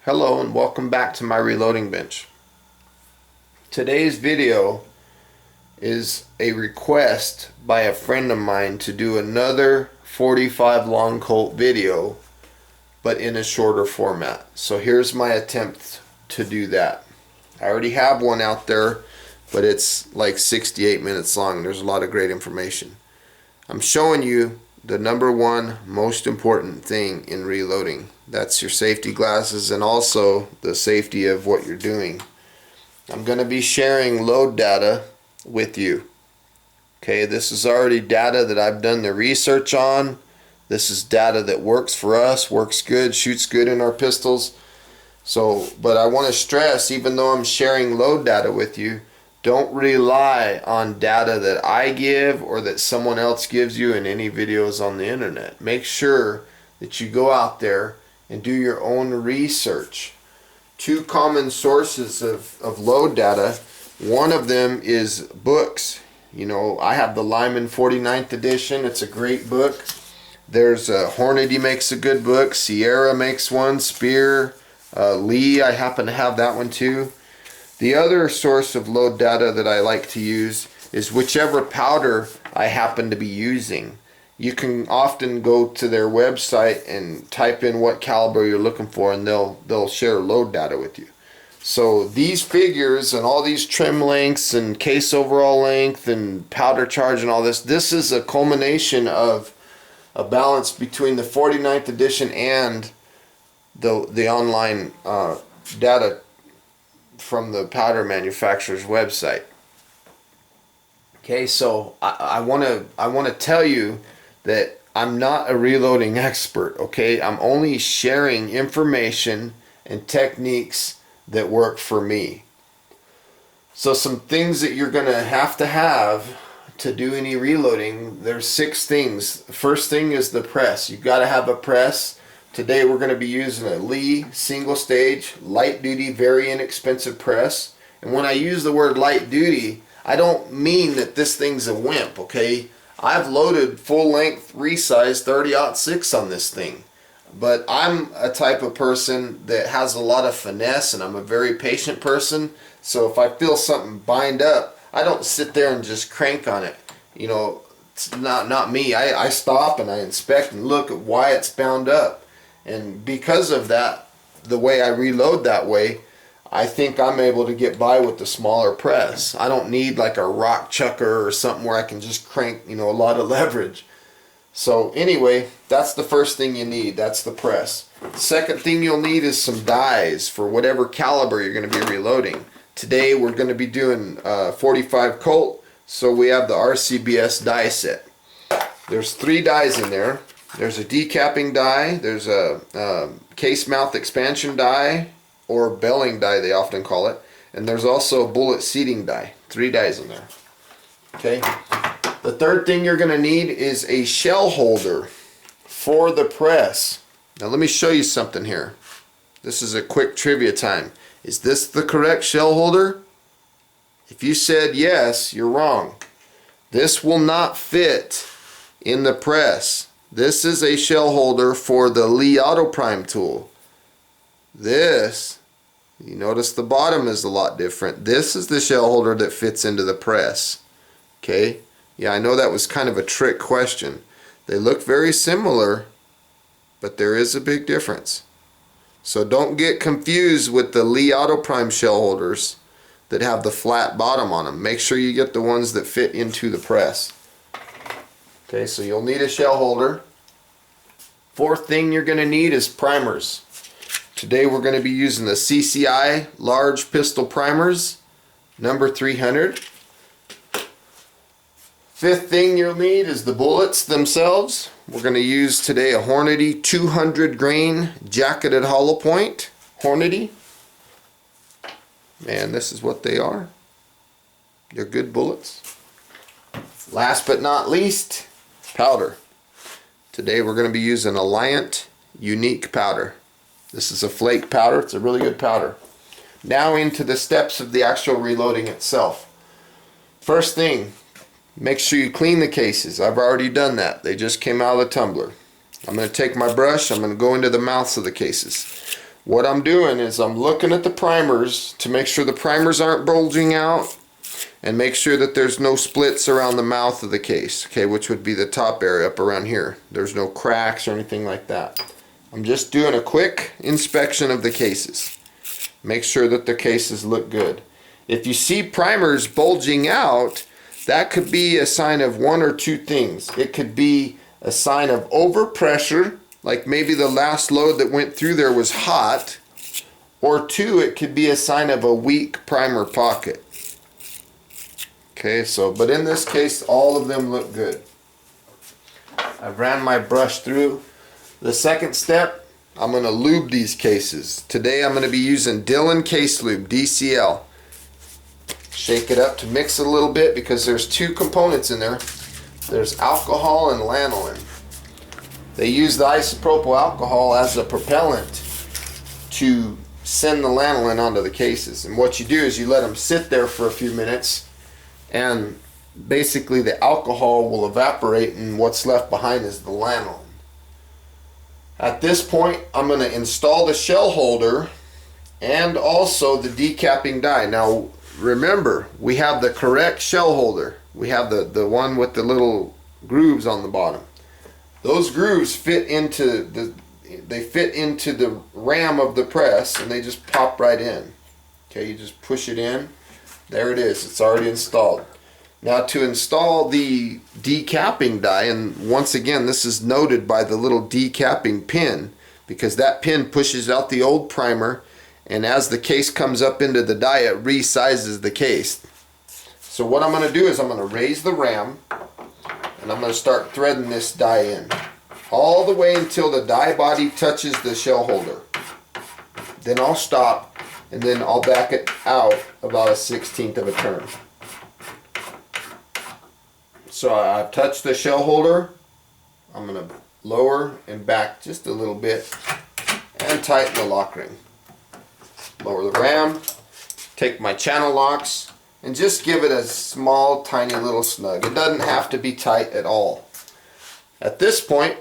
Hello and welcome back to my reloading bench. Today's video is a request by a friend of mine to do another 45 long Colt video, but in a shorter format. So here's my attempt to do that. I already have one out there, but it's like 68 minutes long. There's a lot of great information. I'm showing you the number one most important thing in reloading. That's your safety glasses and also the safety of what you're doing. I'm going to be sharing load data with you. Okay, this is already data that I've done the research on. This is data that works for us, works good, shoots good in our pistols. But I want to stress, even though I'm sharing load data with you, don't rely on data that I give or that someone else gives you in any videos on the internet. Make sure that you go out there and do your own research. Two common sources of load data. One of them is books. You know, I have the Lyman 49th edition. It's a great book. There's Hornady makes a good book. Sierra makes one. Spear. Lee, I happen to have that one too. The other source of load data that I like to use is whichever powder I happen to be using. You can often go to their website and type in what caliber you're looking for, and they'll share load data with you. So these figures and all these trim lengths and case overall length and powder charge and all this is a culmination of a balance between the 49th edition and the online data from the powder manufacturer's website. Okay, so I want to tell you that I'm not a reloading expert. Okay, I'm only sharing information and techniques that work for me. So some things that you're gonna have to do any reloading. There's 6 things. The first thing is the press. You've got to have a press. Today we're going to be using a Lee single stage light duty very inexpensive press. And when I use the word light duty, I don't mean that this thing's a wimp, okay? I've loaded full length resize 30-06 on this thing. But I'm a type of person that has a lot of finesse, and I'm a very patient person. So if I feel something bind up, I don't sit there and just crank on it. You know, it's not me. I stop and I inspect and look at why it's bound up. And because of that, the way I reload that way, I think I'm able to get by with the smaller press. I don't need like a rock chucker or something where I can just crank, you know, a lot of leverage. So anyway, that's the first thing you need. That's the press. Second thing you'll need is some dies for whatever caliber you're going to be reloading. Today we're going to be doing 45 Colt, so we have the RCBS die set. There's 3 dies in there. There's a decapping die, there's a case mouth expansion die, or belling die they often call it, and there's also a bullet seating die. 3 dies in there. Okay. The third thing you're going to need is a shell holder for the press. Now let me show you something here. This is a quick trivia time. Is this the correct shell holder? If you said yes, you're wrong. This will not fit in the press. This is a shell holder for the Lee Auto Prime tool. This, you notice the bottom is a lot different. This is the shell holder that fits into the press. Okay? Yeah, I know that was kind of a trick question. They look very similar, but there is a big difference. So don't get confused with the Lee Auto Prime shell holders that have the flat bottom on them. Make sure you get the ones that fit into the press. Okay, so you'll need a shell holder. Fourth thing you're going to need is primers. Today we're going to be using the CCI large pistol primers, number 300. Fifth thing you'll need is the bullets themselves. We're going to use today a Hornady 200 grain jacketed hollow point. Hornady. Man, this is what they are. They're good bullets. Last but not least, powder. Today we're going to be using Alliant Unique powder. This is a flake powder. It's a really good powder. Now into the steps of the actual reloading itself. First thing, make sure you clean the cases. I've already done that. They just came out of the tumbler. I'm going to take my brush. I'm going to go into the mouths of the cases. what I'm doing is I'm looking at the primers to make sure the primers aren't bulging out, and make sure that there's no splits around the mouth of the case, okay, which would be the top area up around here. There's no cracks or anything like that. I'm just doing a quick inspection of the cases. Make sure that the cases look good. If you see primers bulging out, that could be a sign of one or two things. It could be a sign of overpressure, like maybe the last load that went through there was hot, or two, it could be a sign of a weak primer pocket. Okay, so, but in this case, all of them look good. I ran my brush through. The second step, I'm going to lube these cases. Today I'm going to be using Dillon Case Lube, DCL. Shake it up to mix it a little bit because there's two components in there. There's alcohol and lanolin. They use the isopropyl alcohol as a propellant to send the lanolin onto the cases. And what you do is you let them sit there for a few minutes, and basically the alcohol will evaporate and what's left behind is the lanolin. At this point, I'm going to install the shell holder and also the decapping die. Now remember, we have the correct shell holder. We have the one with the little grooves on the bottom. Those grooves fit into the ram of the press, and they just pop right in. Okay, you just push it in. There it is. It's already installed. Now to install the decapping die, and once again this is noted by the little decapping pin, because that pin pushes out the old primer, and as the case comes up into the die it resizes the case. So what I'm going to do is I'm going to raise the ram, and I'm going to start threading this die in all the way until the die body touches the shell holder. Then I'll stop, and then I'll back it out about a 1/16 of a turn. So I've touched the shell holder. I'm going to lower and back just a little bit and tighten the lock ring. Lower the ram, take my channel locks, and just give it a small tiny little snug. It doesn't have to be tight at all. At this point,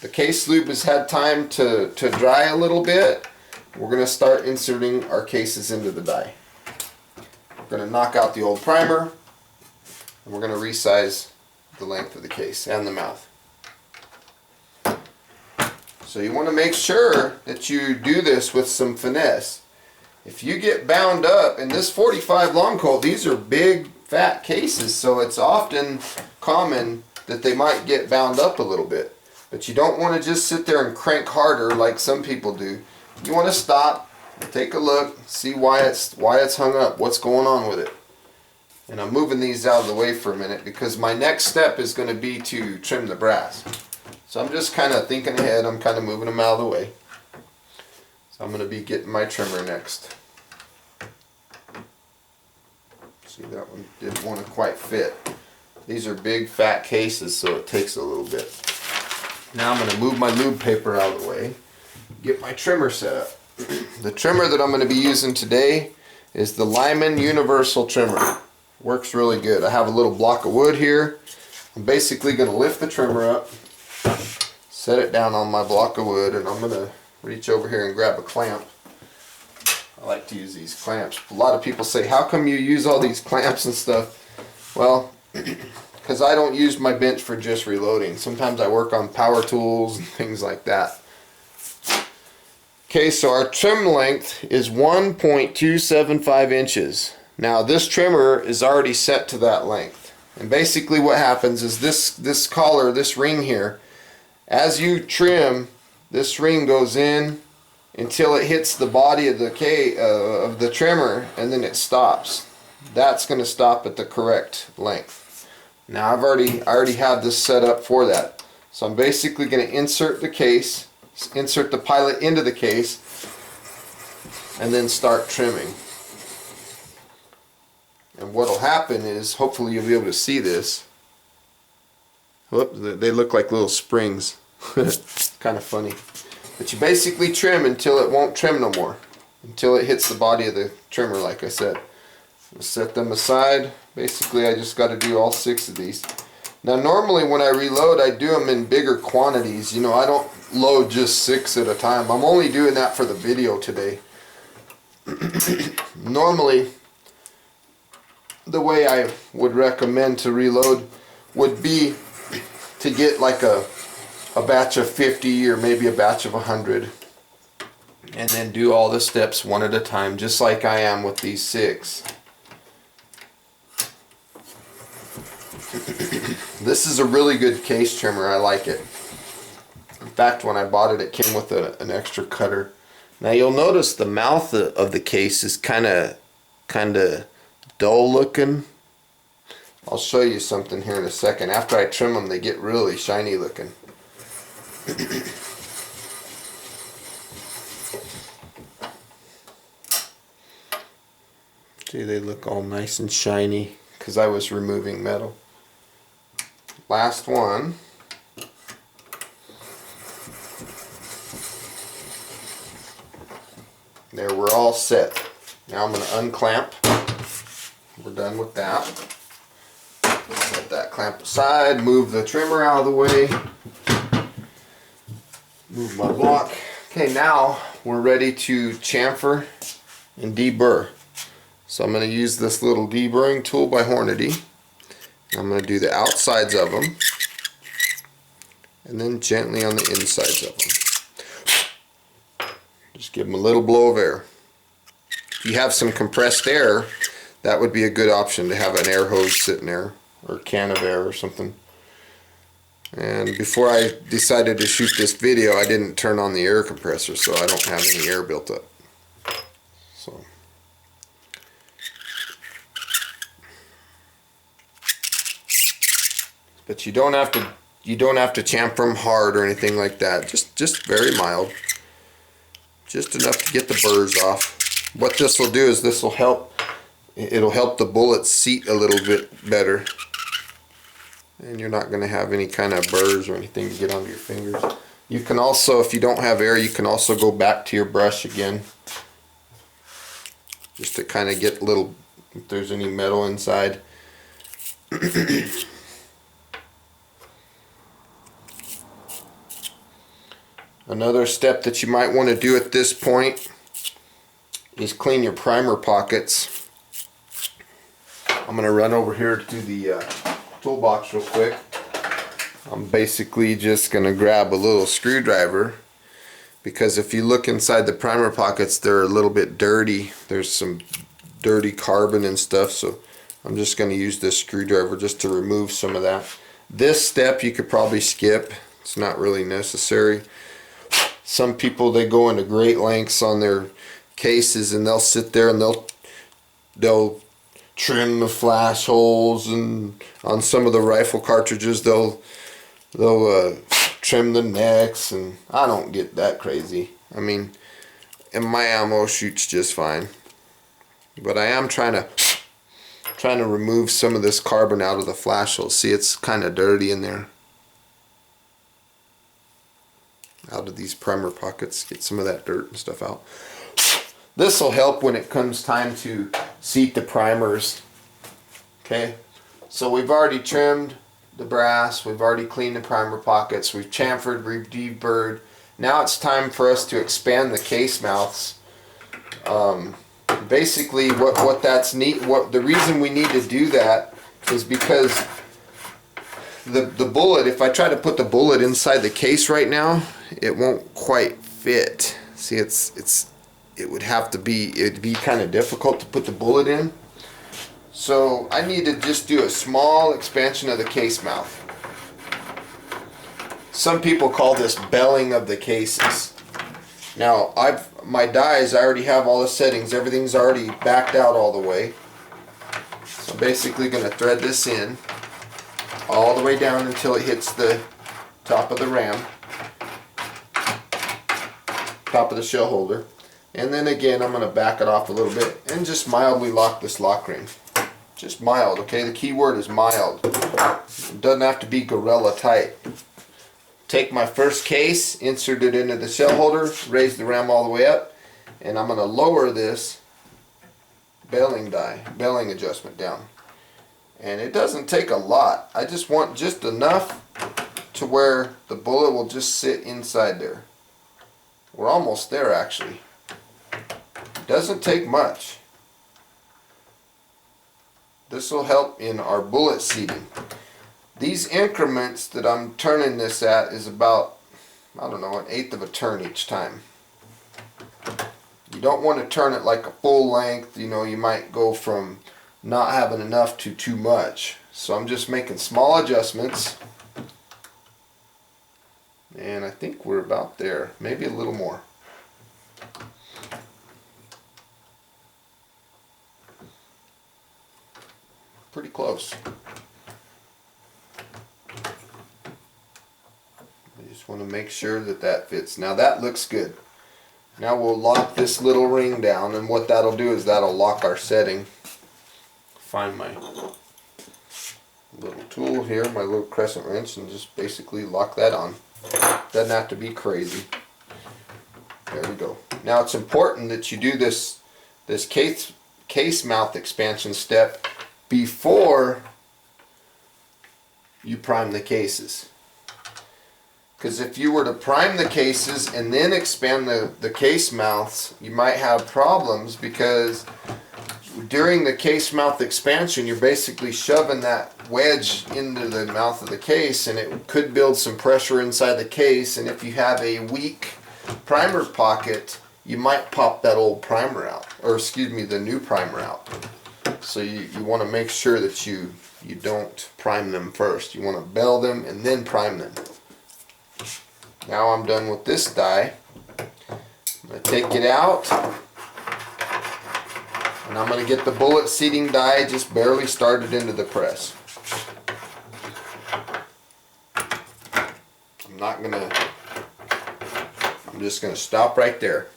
the case lube has had time to dry a little bit. We're going to start inserting our cases into the die. We're going to knock out the old primer, and we're going to resize the length of the case and the mouth. So you want to make sure that you do this with some finesse. If you get bound up, in this 45 long Colt, these are big fat cases, so it's often common that they might get bound up a little bit. But you don't want to just sit there and crank harder like some people do. You want to stop, take a look, see why it's hung up, what's going on with it. And I'm moving these out of the way for a minute because my next step is going to be to trim the brass. So I'm just kind of thinking ahead. I'm kind of moving them out of the way. So I'm going to be getting my trimmer next. See, that one didn't want to quite fit. These are big fat cases, so it takes a little bit. Now I'm going to move my lube paper out of the way, get my trimmer set up. The trimmer that I'm going to be using today is the Lyman Universal Trimmer. Works really good. I have a little block of wood here. I'm basically going to lift the trimmer up, set it down on my block of wood, and I'm going to reach over here and grab a clamp. I like to use these clamps. A lot of people say, how come you use all these clamps and stuff? Well, because I don't use my bench for just reloading. Sometimes I work on power tools and things like that. Okay, so our trim length is 1.275 inches. Now this trimmer is already set to that length. And basically what happens is this collar, this ring here, as you trim, this ring goes in until it hits the body of the trimmer, and then it stops. That's going to stop at the correct length. Now I already have this set up for that. So I'm basically going to insert the case, insert the pilot into the case, and then start trimming. And what will happen is, hopefully you'll be able to see this. Whoop, they look like little springs. Kind of funny. But you basically trim until it won't trim no more. Until it hits the body of the trimmer, like I said. I'll set them aside. Basically I just got to do all 6 of these. Now normally when I reload, I do them in bigger quantities. You know, I load just 6 at a time. I'm only doing that for the video today. Normally, the way I would recommend to reload would be to get like a batch of 50 or maybe a batch of 100, and then do all the steps one at a time, just like I am with these 6. This is a really good case trimmer. I like it. In fact, when I bought it, it came with an extra cutter. Now you'll notice the mouth of the case is kind of dull looking. I'll show you something here in a second. After I trim them, they get really shiny looking. See, they look all nice and shiny because I was removing metal. Last one. There, we're all set. Now I'm going to unclamp. We're done with that. Set that clamp aside, move the trimmer out of the way, move my block. Okay, now we're ready to chamfer and deburr. So I'm going to use this little deburring tool by Hornady. I'm going to do the outsides of them and then gently on the insides of them. Just give them a little blow of air. If you have some compressed air, that would be a good option to have an air hose sitting there, or a can of air or something. And before I decided to shoot this video, I didn't turn on the air compressor, so I don't have any air built up. So but you don't have to chamfer them hard or anything like that. Just very mild. Just enough to get the burrs off. What this will do is this will help. It'll help the bullet seat a little bit better, and you're not going to have any kind of burrs or anything to get onto your fingers. You can also, if you don't have air, you can also go back to your brush again, just to kind of get a little, if there's any metal inside. Another step that you might want to do at this point is clean your primer pockets. I'm going to run over here to the toolbox real quick. I'm basically just going to grab a little screwdriver, because if you look inside the primer pockets, they're a little bit dirty. There's some dirty carbon and stuff, so I'm just going to use this screwdriver just to remove some of that. This step you could probably skip. It's not really necessary. Some people, they go into great lengths on their cases, and they'll sit there and they'll trim the flash holes, and on some of the rifle cartridges they'll trim the necks, and I don't get that crazy. I mean, and my ammo shoots just fine, but I am trying to remove some of this carbon out of the flash hole. See, it's kind of dirty in there. Out of these primer pockets, get some of that dirt and stuff out. This will help when it comes time to seat the primers. Okay, so we've already trimmed the brass, we've already cleaned the primer pockets, we've chamfered, we've deburred. Now it's time for us to expand the case mouths. Basically, what that's neat. What the reason we need to do that is because the bullet, if I try to put the bullet inside the case right now, it won't quite fit. See, it would have to be, it'd be kind of difficult to put the bullet in. So I need to just do a small expansion of the case mouth. Some people call this belling of the cases. Now my dies, I already have all the settings. Everything's already backed out all the way. So I'm basically going to thread this in all the way down until it hits the top of the ram, top of the shell holder, and then again I'm going to back it off a little bit and just mildly lock this lock ring. Just mild, okay? The key word is mild. It doesn't have to be gorilla tight. Take my first case, insert it into the shell holder, raise the ram all the way up, and I'm going to lower this belling adjustment down. And it doesn't take a lot. I just want just enough to where the bullet will just sit inside there. We're almost there actually. It doesn't take much. This will help in our bullet seating. These increments that I'm turning this at is about, I don't know, 1/8 of a turn each time. You don't want to turn it like a full length. You know, you might go from not having enough to too much. So I'm just making small adjustments. And I think we're about there, maybe a little more. Pretty close. I just want to make sure that that fits. Now that looks good. Now we'll lock this little ring down, and what that'll do is that'll lock our setting. Find my little tool here, my little crescent wrench, and just basically lock that on. Doesn't have to be crazy. There we go. Now it's important that you do this case mouth expansion step before you prime the cases. Because if you were to prime the cases and then expand the case mouths, you might have problems, because during the case mouth expansion you're basically shoving that wedge into the mouth of the case, and it could build some pressure inside the case, and if you have a weak primer pocket you might pop that old primer out, or excuse me, the new primer out. So you want to make sure that you don't prime them first. You want to bell them and then prime them. Now I'm done with this die. I'm going to take it out, and I'm going to get the bullet seating die just barely started into the press. I'm just going to stop right there.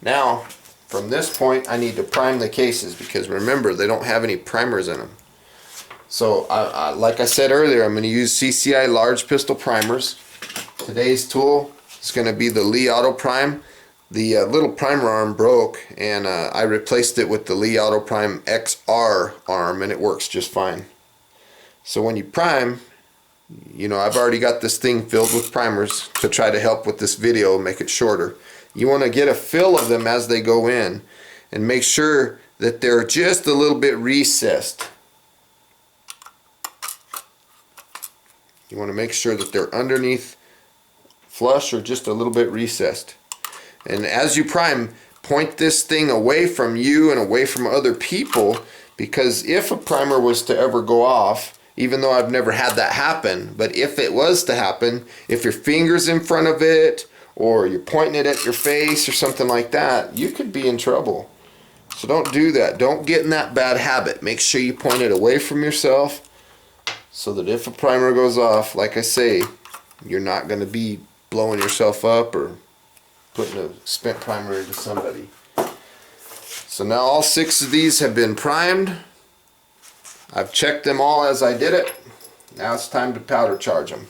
Now from this point I need to prime the cases, because remember, they don't have any primers in them. So like I said earlier, I'm going to use CCI large pistol primers. Today's tool is going to be the Lee Auto Prime. The little primer arm broke, and I replaced it with the Lee Auto Prime XR arm, and it works just fine. So when you prime, you know, I've already got this thing filled with primers to try to help with this video and make it shorter. You want to get a fill of them as they go in, and make sure that they're just a little bit recessed. You want to make sure that they're underneath flush or just a little bit recessed. And as you prime, point this thing away from you and away from other people, because if a primer was to ever go off, even though I've never had that happen, but if it was to happen, if your finger's in front of it or you're pointing it at your face or something like that, you could be in trouble. So don't do that. Don't get in that bad habit. Make sure you point it away from yourself, so that if a primer goes off, like I say, you're not going to be blowing yourself up or putting a spent primer into somebody. So now all 6 of these have been primed. I've checked them all as I did it. Now it's time to powder charge them.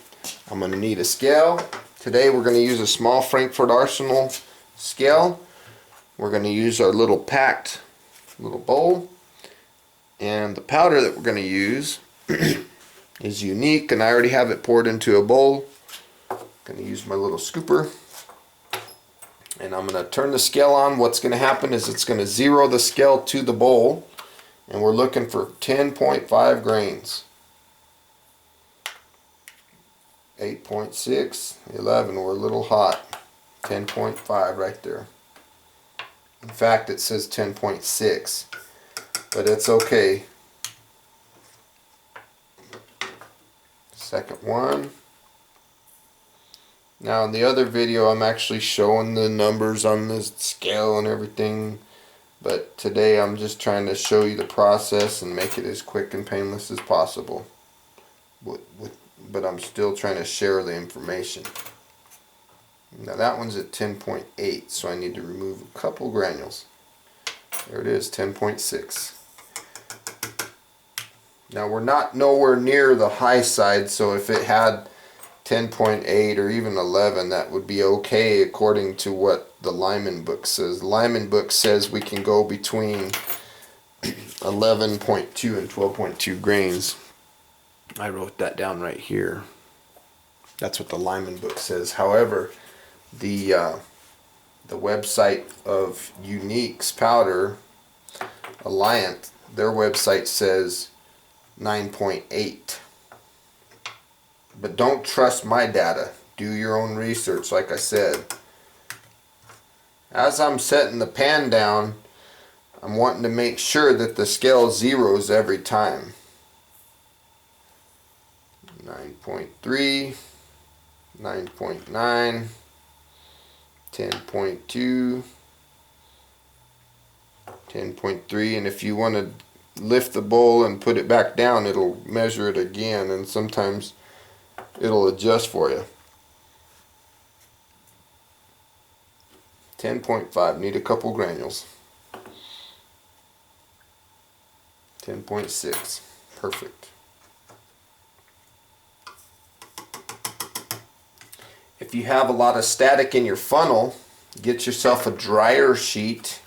I'm going to need a scale. Today we're going to use a small Frankfurt Arsenal scale. We're going to use our little packed little bowl. And the powder that we're going to use is unique, and I already have it poured into a bowl. I'm going to use my little scooper, and I'm going to turn the scale on. What's going to happen is it's going to zero the scale to the bowl, and we're looking for 10.5 grains. 8.6, 11, we're a little hot. 10.5 right there. In fact, it says 10.6, but it's okay. Second one. Now in the other video I'm actually showing the numbers on the scale and everything, but today I'm just trying to show you the process and make it as quick and painless as possible. But I'm still trying to share the information. Now that one's at 10.8, so I need to remove a couple granules. There it is, 10.6. Now we're not nowhere near the high side, so if it had 10.8 or even 11, that would be okay according to what the Lyman book says. The Lyman book says we can go between 11.2 and 12.2 grains. I wrote that down right here. That's what the Lyman book says. However, the website of Unique's powder, Alliant, their website says 9.8. But don't trust my data. Do your own research, like I said. As I'm setting the pan down, I'm wanting to make sure that the scale zeros every time. 9.3, 9.9, 10.2, 10.3, and if you want to lift the bowl and put it back down, it'll measure it again, and sometimes it'll adjust for you. 10.5, need a couple granules. 10.6, perfect. If you have a lot of static in your funnel, get yourself a dryer sheet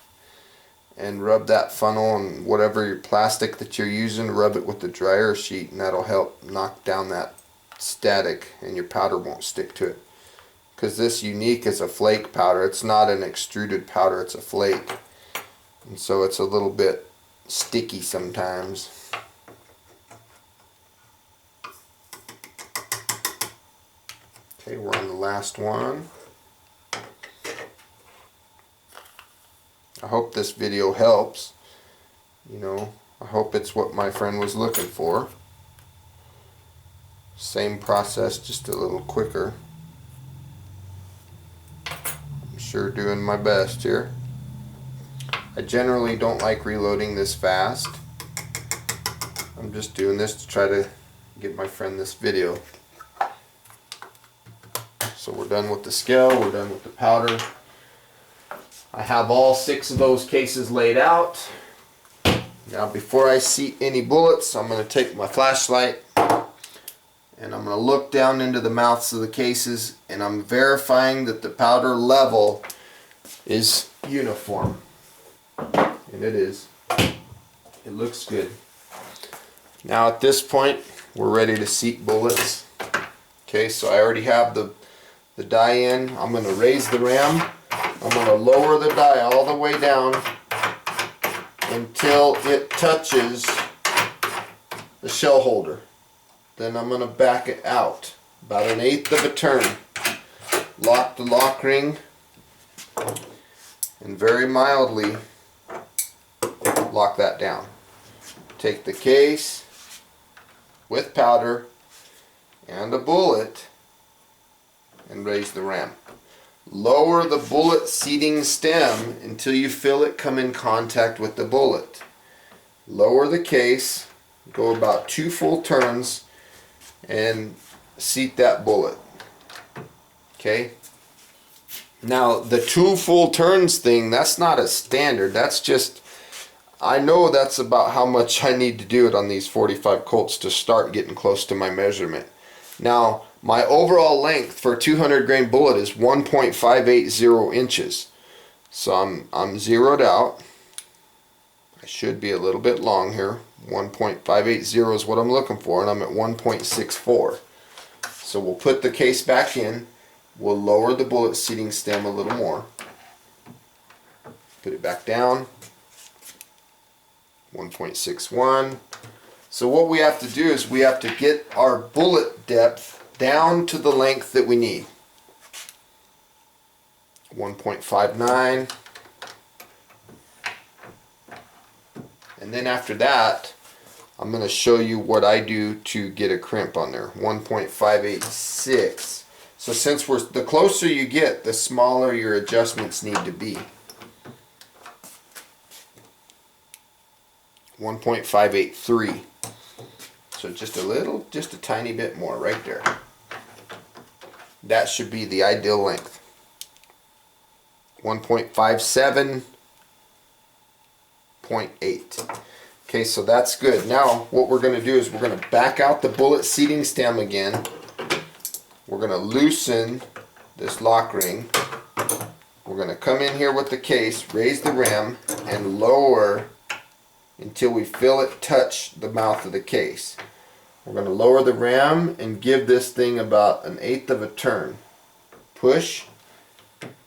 and rub that funnel on whatever your plastic that you're using, rub it with the dryer sheet, and that'll help knock down that static and your powder won't stick to it. Because this Unique is a flake powder. It's not an extruded powder, it's a flake. And so it's a little bit sticky sometimes. Okay, we're on the last one. I hope this video helps. You know, I hope it's what my friend was looking for. Same process, just a little quicker. I'm sure doing my best here. I generally don't like reloading this fast. I'm just doing this to try to get my friend this video. So we're done with the scale, we're done with the powder. I have all 6 of those cases laid out. Now before I seat any bullets, I'm going to take my flashlight and I'm going to look down into the mouths of the cases, and I'm verifying that the powder level is uniform. And it is. It looks good. Now at this point, we're ready to seat bullets. Okay, so I already have the die in. I'm going to raise the ram. I'm going to lower the die all the way down until it touches the shell holder. Then I'm going to back it out about 1/8 of a turn. Lock the lock ring and very mildly lock that down. Take the case with powder and a bullet and raise the ram. Lower the bullet seating stem until you feel it come in contact with the bullet. Lower the case, go about 2 full turns, and seat that bullet. Okay? Now the 2 full turns thing, that's not a standard. That's just, I know that's about how much I need to do it on these 45 Colts to start getting close to my measurement. Now, my overall length for a 200 grain bullet is 1.580 inches. So I'm zeroed out. I should be a little bit long here. 1.580 is what I'm looking for, and I'm at 1.64. So we'll put the case back in. We'll lower the bullet seating stem a little more. Put it back down. 1.61. So what we have to do is we have to get our bullet depth down to the length that we need. 1.59. And then after that, I'm going to show you what I do to get a crimp on there. 1.586. So since the closer you get, the smaller your adjustments need to be. 1.583. So just a tiny bit more right there. That should be the ideal length. 1.57.8. Okay, so that's good. Now what we're going to do is we're going to back out the bullet seating stem again. We're going to loosen this lock ring. We're going to come in here with the case, raise the ram, and lower until we feel it touch the mouth of the case. We're going to lower the ram and give this thing about 1/8 of a turn. Push.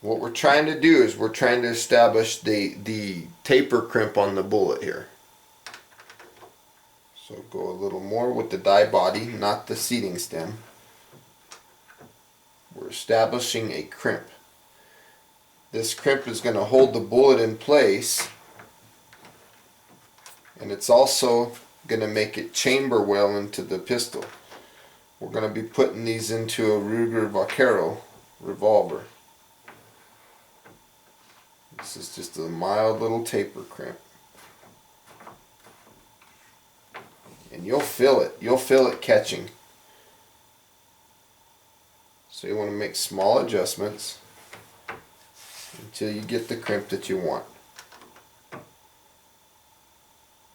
What we're trying to do is we're trying to establish the taper crimp on the bullet here. So go a little more with the die body, not the seating stem. We're establishing a crimp. This crimp is going to hold the bullet in place, and it's also going to make it chamber well into the pistol. We're going to be putting these into a Ruger Vaquero revolver. This is just a mild little taper crimp. And you'll feel it catching. So you want to make small adjustments until you get the crimp that you want.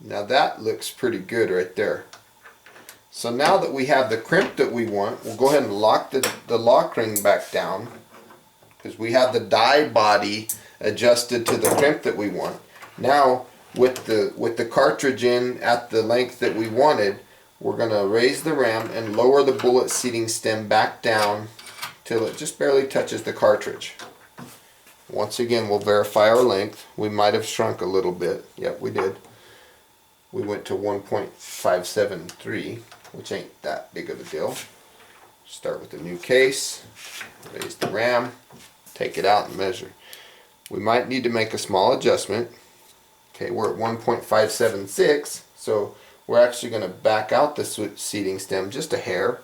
Now that looks pretty good right there. So now that we have the crimp that we want, we'll go ahead and lock the lock ring back down, because we have the die body adjusted to the crimp that we want. Now with the cartridge in at the length that we wanted, we're going to raise the ram and lower the bullet seating stem back down till it just barely touches the cartridge. Once again, we'll verify our length. We might have shrunk a little bit. Yep, we did. We went to 1.573, which ain't that big of a deal. Start with a new case, raise the ram, take it out and measure. We might need to make a small adjustment. Okay, we're at 1.576, so we're actually going to back out the seating stem just a hair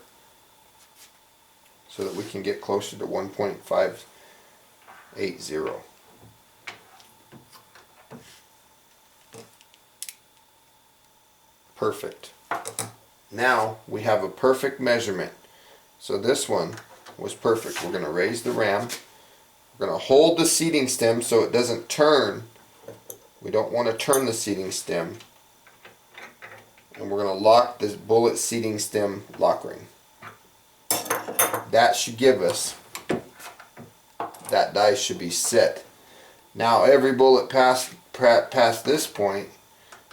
so that we can get closer to 1.580. Perfect. Now we have a perfect measurement. So this one was perfect. We're going to raise the ram. We're going to hold the seating stem so it doesn't turn. We don't want to turn the seating stem. And we're going to lock this bullet seating stem lock ring. That should give us, that die should be set. Now every bullet past this point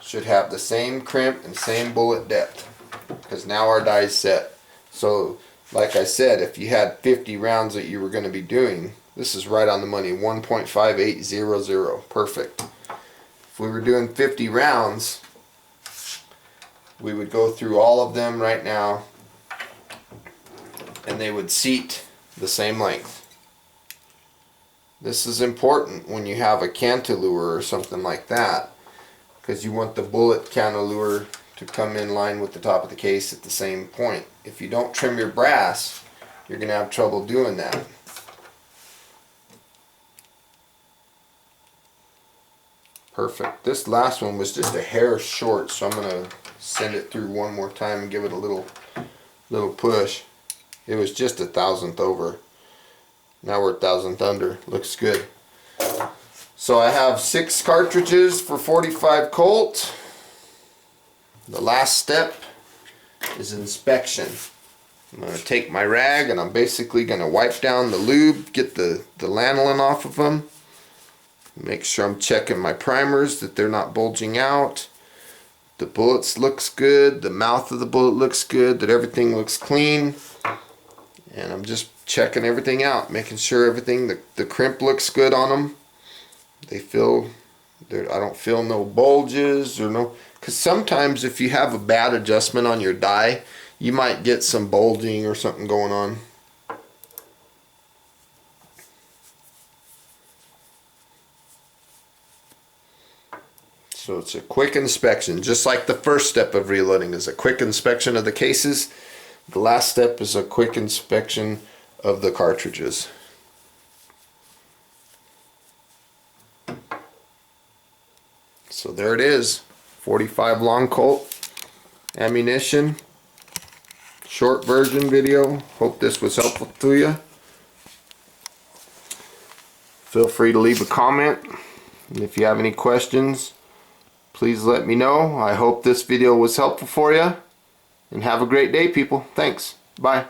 should have the same crimp and same bullet depth, because now our die is set. So like I said, if you had 50 rounds that you were going to be doing, this is right on the money. 1.5800. Perfect. If we were doing 50 rounds, we would go through all of them right now and they would seat the same length. This is important when you have a cantilever or something like that, because you want the bullet cantilever to come in line with the top of the case at the same point. If you don't trim your brass, you're going to have trouble doing that. Perfect. This last one was just a hair short, so I'm going to send it through one more time and give it a little push. It was just 1/1000th over. Now we're 1/1000th under. Looks good. So I have 6 cartridges for 45 Colt. The last step is inspection. I'm going to take my rag and I'm basically going to wipe down the lube, get the lanolin off of them. Make sure I'm checking my primers, that they're not bulging out. The bullets looks good, the mouth of the bullet looks good, that everything looks clean. And I'm just checking everything out, making sure everything, the crimp looks good on them. I don't feel no bulges or no, because sometimes if you have a bad adjustment on your die, you might get some bulging or something going on. So it's a quick inspection, just like the first step of reloading is a quick inspection of the cases. The last step is a quick inspection of the cartridges. So there it is, 45 long Colt ammunition, short version video. Hope this was helpful to you. Feel free to leave a comment, and if you have any questions, please let me know. I hope this video was helpful for you, and have a great day, people. Thanks. Bye.